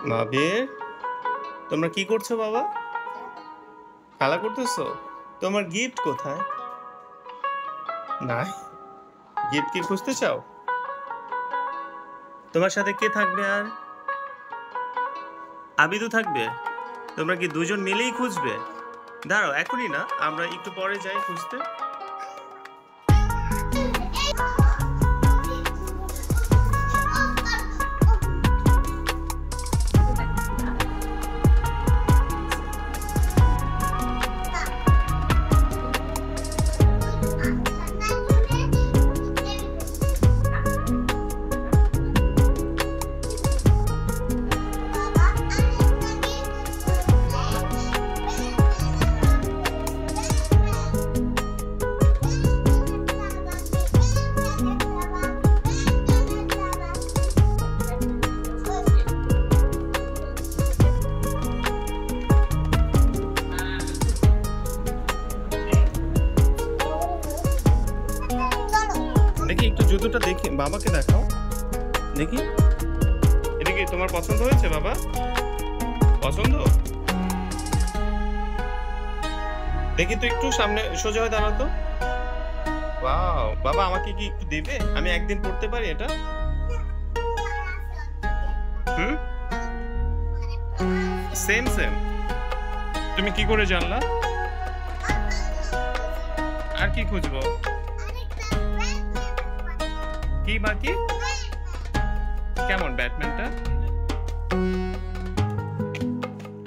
মাবির, তোমরা কি করছো বাবা? খেলা করতেছো? তোমার গিফট কোথায়? নাই। গিফট কি খুঁজতে চাও? তোমার সাথে কে থাকবে আর? আবিদু থাকবে? তোমরা কি দুজন মিলেই খুঁজবে? দাঁড়াও, এখনই না, আমরা একটু পরে যাই খুঁজতে। দেখি একটু জুতোটা দেখি, বাবাকে দেখাও দেখি। এটা কি তোমার পছন্দ হয়েছে বাবা? পছন্দ? দেখি তো, একটু সামনে সোজা হয়ে দাঁড়াও তো। ওয়াও, বাবা আমাকে কি একটু দেবে? আমি একদিন পড়তে পারি এটা? হুম, সেম সেম। তুমি কি করে জানলা? আর কি খুঁজবো? কি বাকি? কেমন ব্যাটম্যানটা?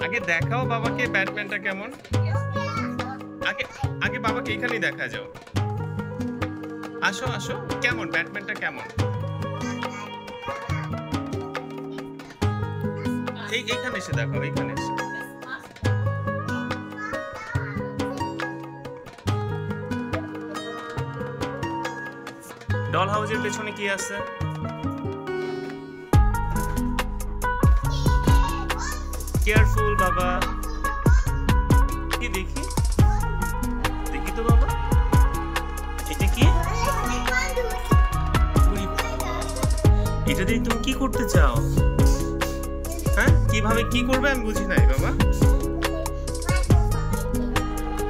আগে দেখাও বাবাকে ব্যাটম্যানটা কেমন। আগে আগে বাবাকে এখানেই দেখা যাও। আসো আসো, কেমন ব্যাটম্যানটা কেমন? এইখানে এসে দেখাও, এইখানে এসে। ডল হাউসের পেছনে কি আছে? কেয়ারফুল বাবা। কি দেখি? দেখি তো বাবা, এটা কি? এটা দিয়ে তুমি কি করতে চাও? হ্যাঁ, কিভাবে কি করবে আমি বুঝি নাই বাবা।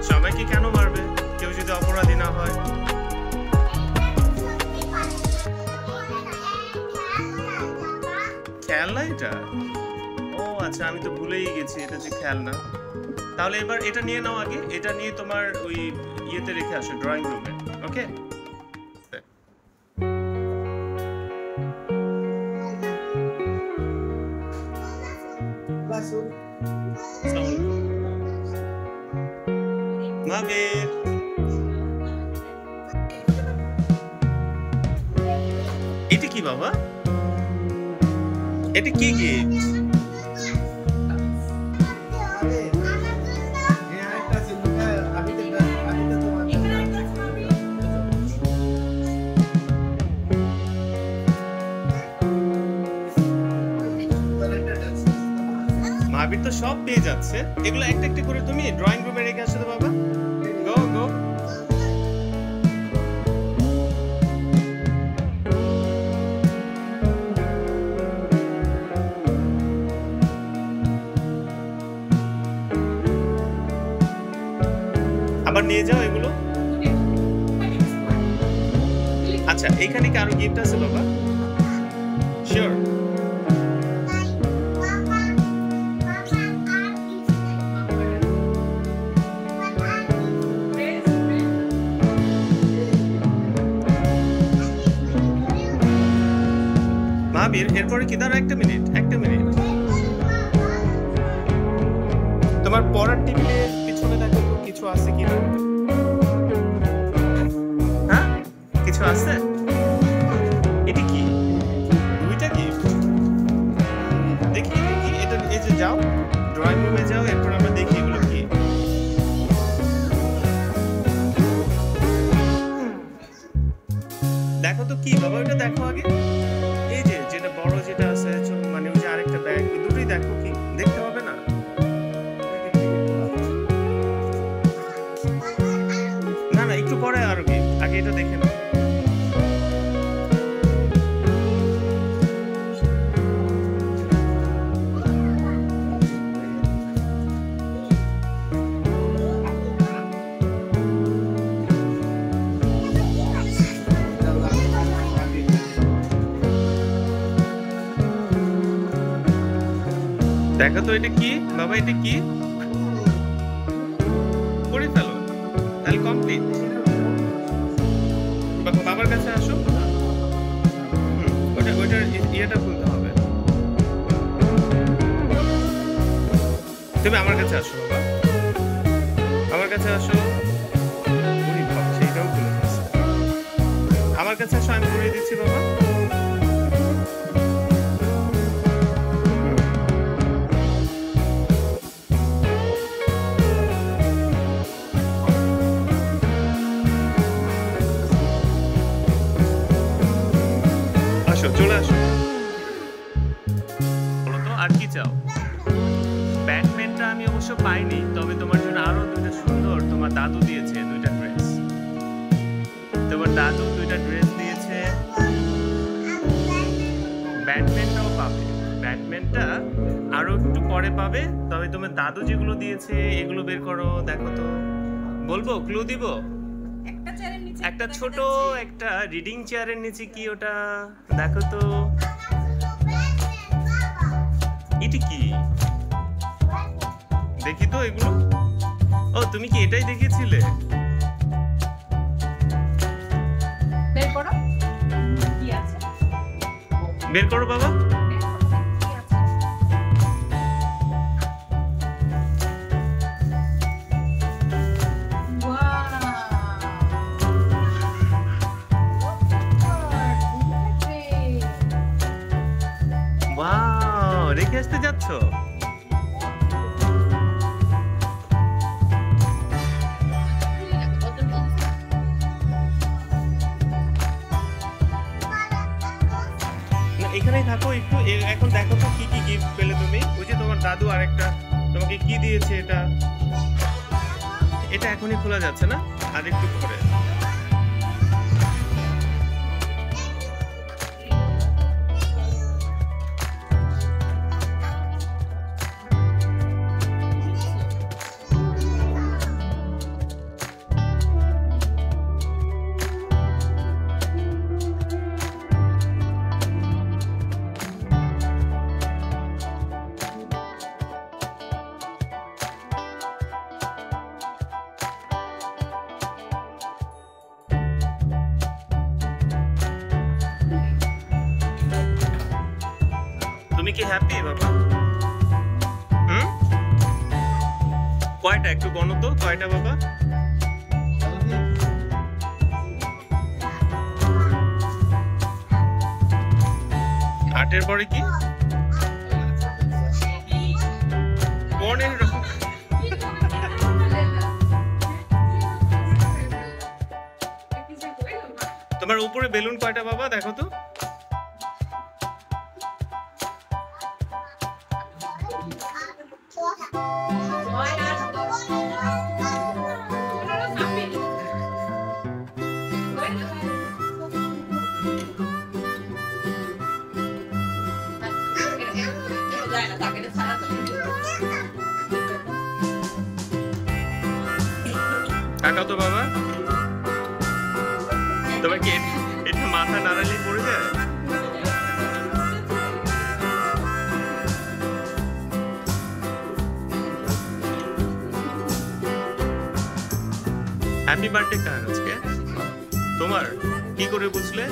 সবাইকে কেন মারবে কেউ যদি অপরাধী না হয়? খেলনা এটা? ও আচ্ছা, আমি তো ভুলেই গেছি এটা যে খেলনা। তাহলে এবার এটা নিয়ে নাও, আগে এটা নিয়ে তোমার ওই ইয়েতে রেখে আসো, ড্রয়িং রুমে। ওকে? মাবির, এটা কি বাবা? এটা কি গিফট? মাবির তো সব পেয়ে যাচ্ছে, এগুলো একটা একটা করে তুমি ড্রয়িং রুমে রেখে আসো তো বাবা। গো গো। আবার নিয়ে যাও এগুলো। আচ্ছা, এইখানে কি আরো গিফট আছে বাবা? শিওর। মাবির, এরপরে কি? দাঁড়া একটা মিনিট, একটা মিনিট। তোমার পড়ার টেবিলের পিছনে দেখো তো কিছু আছে কিনা। হ্যাঁ, কিছু আছে? এটা কি? দুইটা গিফট? দেখি দেখি, এটা এই যে যাও ড্রয়িং রুমে যাও, এরপর আমরা দেখি এগুলো কি। দেখো তো কি বাবা, ওটা দেখো আগে। এই যে যেটা বড় যেটা আছে, মানে ওই যে আরেকটা ব্যাগ, দুটোই দেখো। কি দেখতে হবে না? না না, একটু পরে আরো গিফট, আগে এটা দেখে নাও। দেখো তো এটা কি বাবা, এটা কি করে ফেলো তাহলে কমপ্লিট। বাবার কাছে আসো, ওইটার ইয়েটা খুলতে হবে। তুমি আমার কাছে আসো বাবা, আমার কাছে আসো। সেইটাও খুলে দিচ্ছি, আমার কাছে আসো, আমি করে দিচ্ছি বাবা। চলে আসো, বলো তো আর কি চাও? ব্যাটম্যানটা আমি অবশ্য পাইনি, তবে তোমার জন্য আরো দুইটা সুন্দর তোমার দাদু দিয়েছে, দুইটা ড্রেস। তোমার দাদু দুইটা ড্রেস দিয়েছে, ব্যাটম্যানটাও পাবে। ব্যাটম্যানটা আরো একটু পরে পাবে, তবে তোমার দাদু যেগুলো দিয়েছে এগুলো বের করো, দেখো তো। বলবো, ক্লু দিব? একটা ছোট একটা রিডিং চেয়ারের নিচে কি ওটা, দেখো তো। এটা কি দেখি তো এগুলো। ও তুমি কি এটাই দেখেছিলে? বের করো, কি আছে বের করো বাবা। রেখে আসতে যাচ্ছ? এখানেই থাকো একটু, এখন দেখো তো কি কি গিফট পেলে তুমি। ওই যে তোমার দাদু আরেকটা তোমাকে কি দিয়েছে, এটা এটা এখনই খোলা যাচ্ছে না, আর একটু পরে। তুমি কি হ্যাপি বাবা? কয়টা একটু গণো তো, কয়টা বাবা? আটের পরে কি? 15। তোমার উপরে বেলুন কয়টা বাবা, দেখো তো। তাকাও তো বাবা, তোমার কি এটা মাথা নাড়ালেই পড়ে যায়? হ্যাপি বার্থডে কার আজকে? তোমার? কি করে বুঝলে?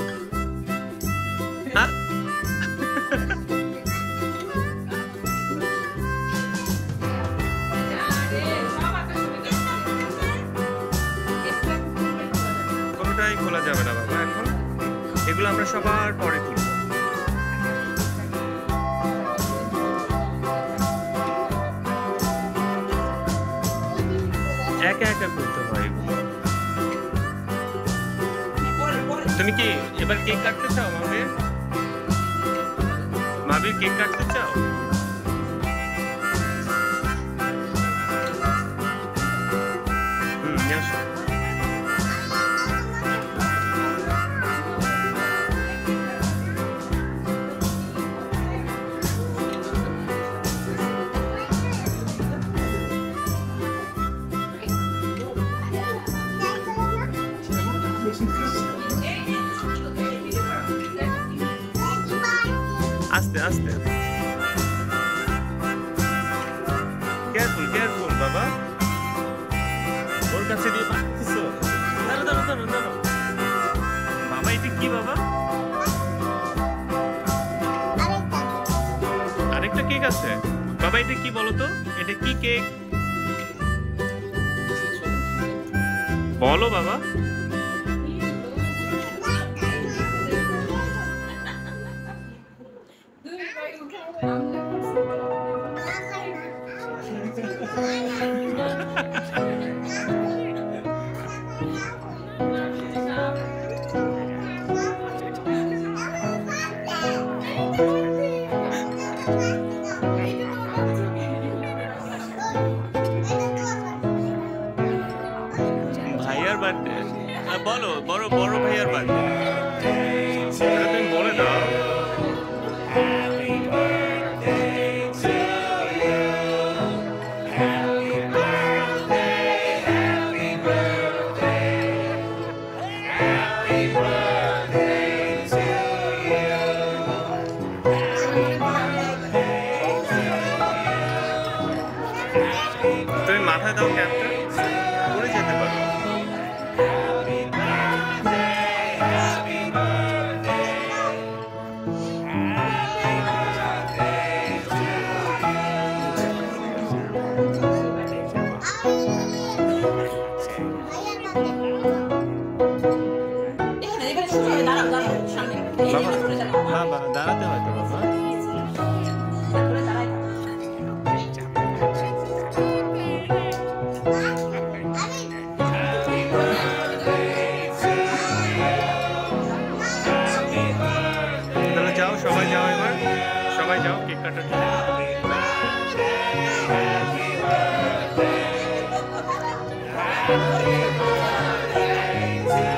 হ্যাঁ, কোনোটাই খোলা যাবে না বাবা এখন, এগুলো আমরা সবার পরে খুলবো। একা একা খুলতে হয় এগুলো। তুমি কি এবার কেক কাটতে চাও? মাবির কেক কাটতে চাও? আসো। আস্তে আস্তে ঠিক আছে বাবা এটা কি বলো তো এটা কি কেক বলো বাবা ভাইয়ার বার্থডে বলো বড় বড় ভাইয়ার বার্থডে তুমি বলে দাও তুমি মাথায় দাও ক্যাপটা পড়ে যেতে পারো বাবা দাঁড়াতে হয়তো বাবা যাও সবাই যাও এবার সবাই যাও কেক কাটার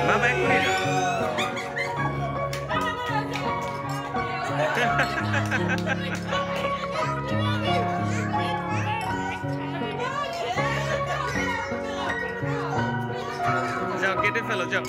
বাবা এখনই যাও কেটে ফেলো যাও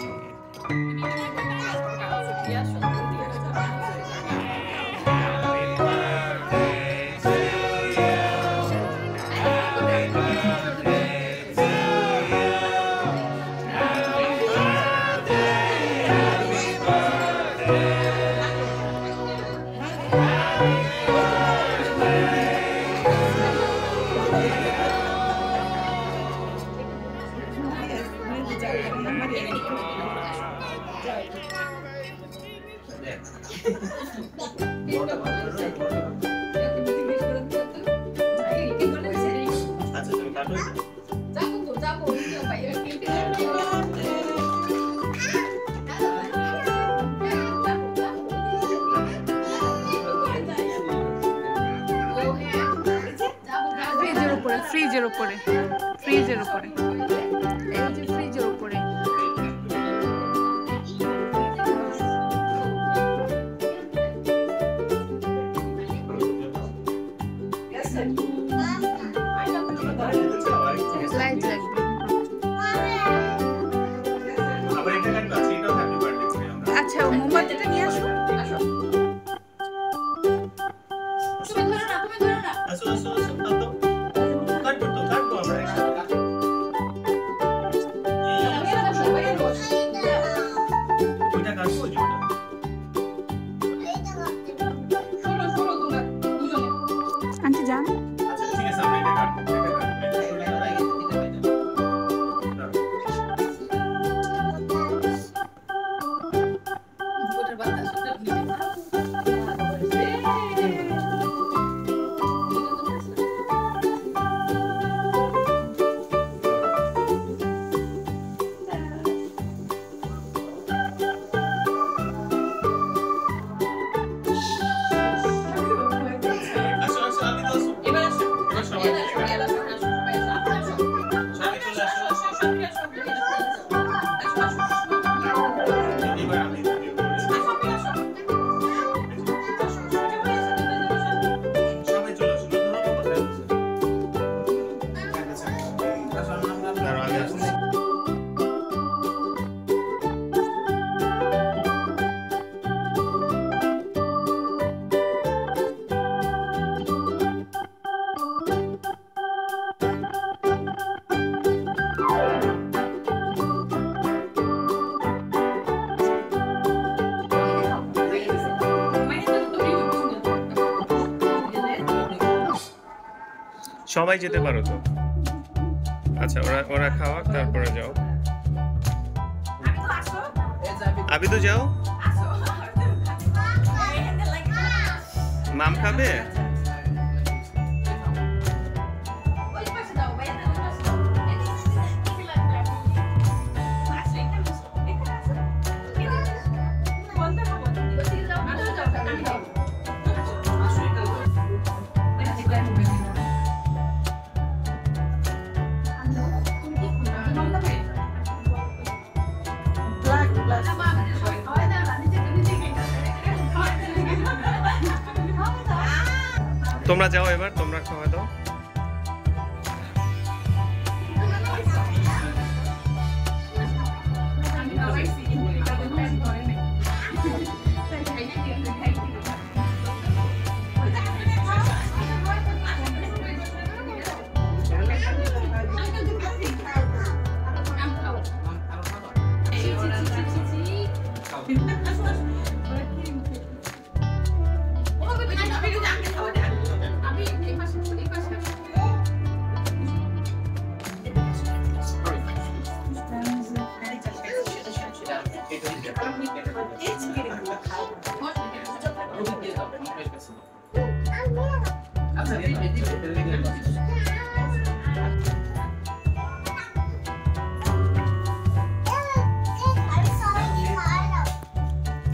ফ্রিজের উপরে ফ্রিজের উপরে এই যে ফ্রিজের উপরে লাইট লাগবে আচ্ছা মোমবাতিটা নিয়ে আসো আসো আসো আসো কাটবো আমরা একসাথে সবাই যেতে পারো তো। আচ্ছা ওরা খাওয়া তারপরে যাও। আবি তো যাও। মাম খাবে? তোমরা যাও এবার, তোমরা খাওয়া দাও।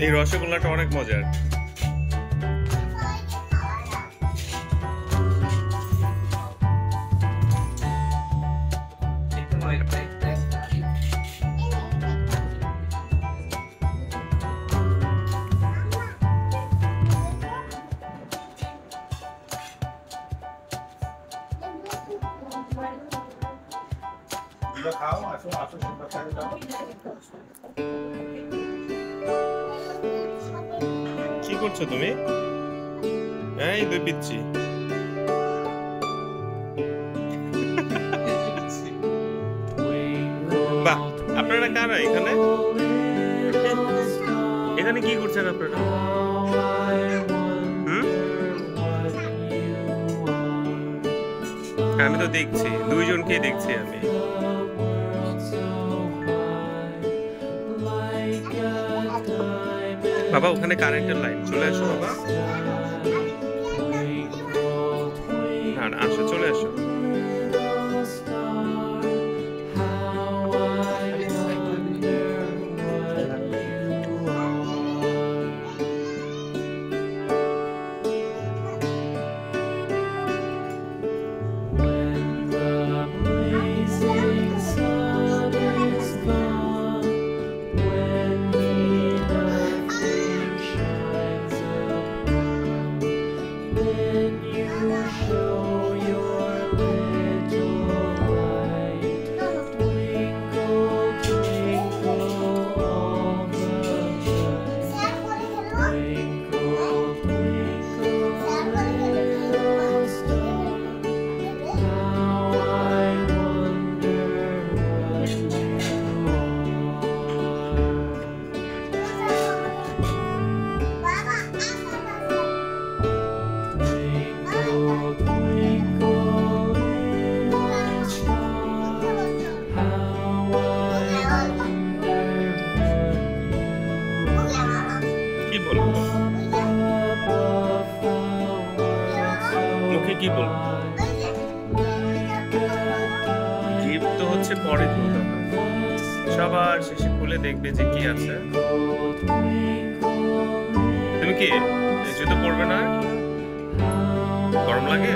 এই রসগোল্লাটা অনেক মজার। কি করছো তুমি? এই দুই পিচ্ছি। বাহ, আপনারা কারা এখানে? এখানে কি করছেন আপনারা? আমি তো দেখছি, দুইজনকেই দেখছি আমি। বাবা ওখানে কারেন্টের লাইন, চলে আসো বাবা। না না আসো, চলে আসো। মুখে কি বলবো? গিফট তো হচ্ছে পরে খুলতে হবে, সবার শেষে খুলে দেখবে যে কি আছে। তুমি কি এই জুতো পরবে না? গরম লাগে?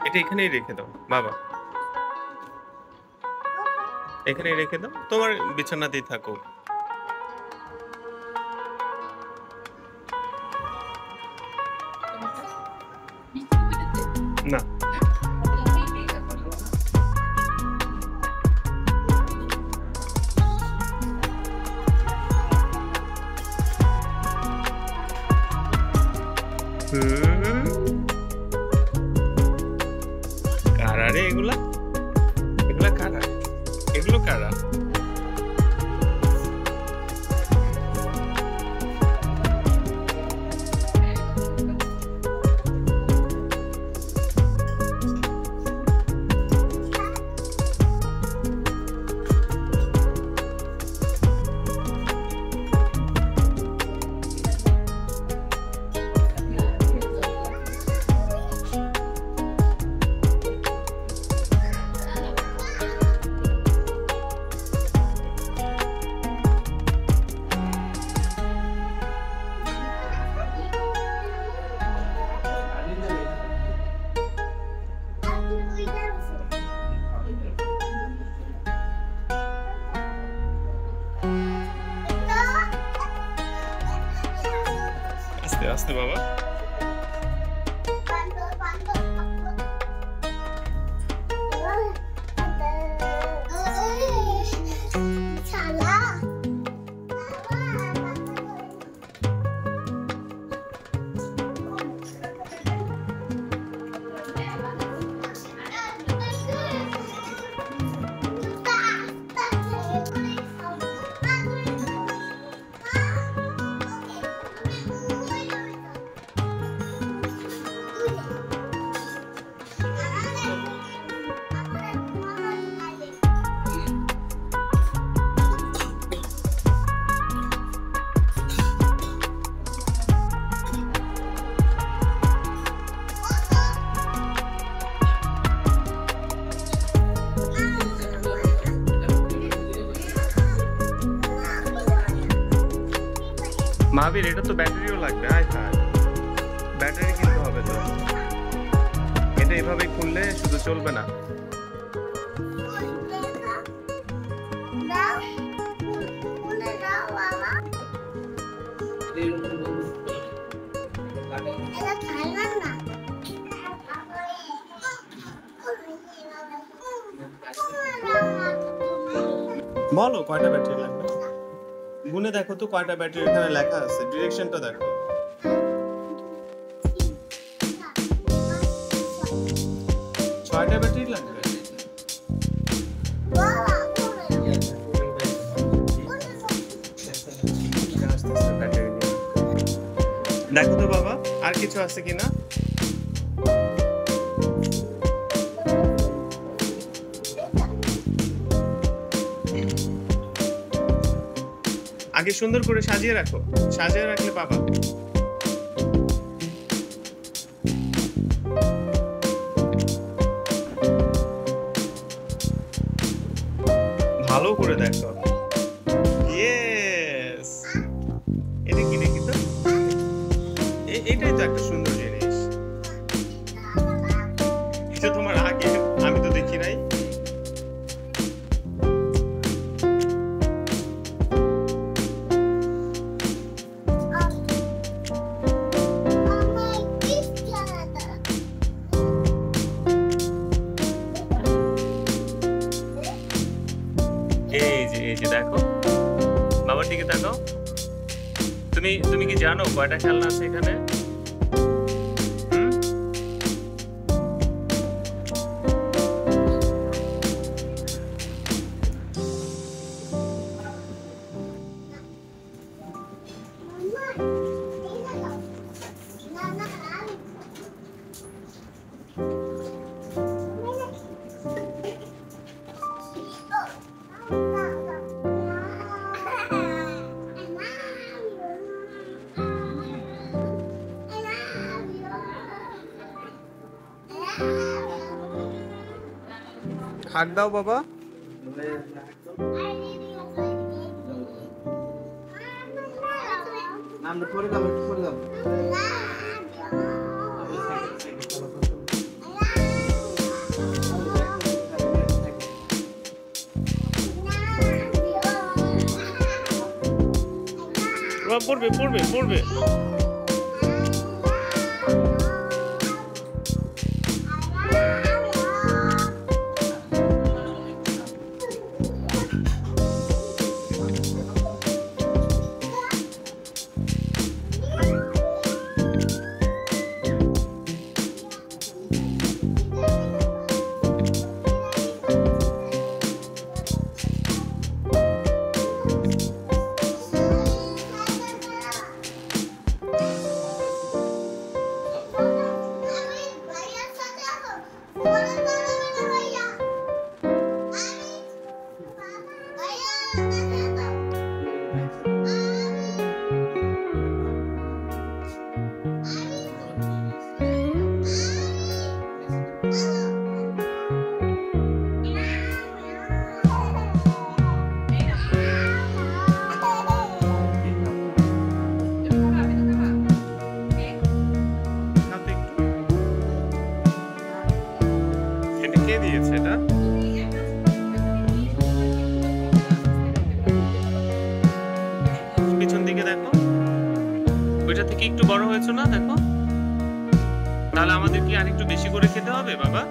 এটা এখানেই রেখে দাও বাবা, এখানেই রেখে দাও, তোমার বিছানাতেই থাকো। না এগুলো কারা? আস্তে আস্তে বাবা। মাহাবীর, এটা তো ব্যাটারিও লাগবে। হায় হায়, ব্যাটারি কিনতে হবে তো। এটা এভাবে খুললে শুধু চলবে না। বলো কয়টা ব্যাটারি লাগবে, গুনে দেখো তো কয়টা ব্যাটারি এখানে লেখা আছে, ডিরেকশনটা দেখো। 6টা ব্যাটারি লাগবে। দেখো তো বাবা আর কিছু আছে কিনা। আগে সুন্দর করে সাজিয়ে রাখো, সাজিয়ে রাখলে পাবা। ভালো করে দেখো। ইয়েস, এটা কি দেখি তো, এটাই তো একটা সুন্দর জিনিস। এটা তোমার আগে আমি তো দেখি নাই। এই যে দেখো, বাবার দিকে তাকাও। তুমি কি জানো কয়টা খেলনা আছে এখানে? হাত দাও বাবা। পড়বে পড়বে পড়বে। কি একটু বড় হয়েছো না? দেখো, তাহলে আমাদের কি আর একটু বেশি করে খেতে হবে বাবা?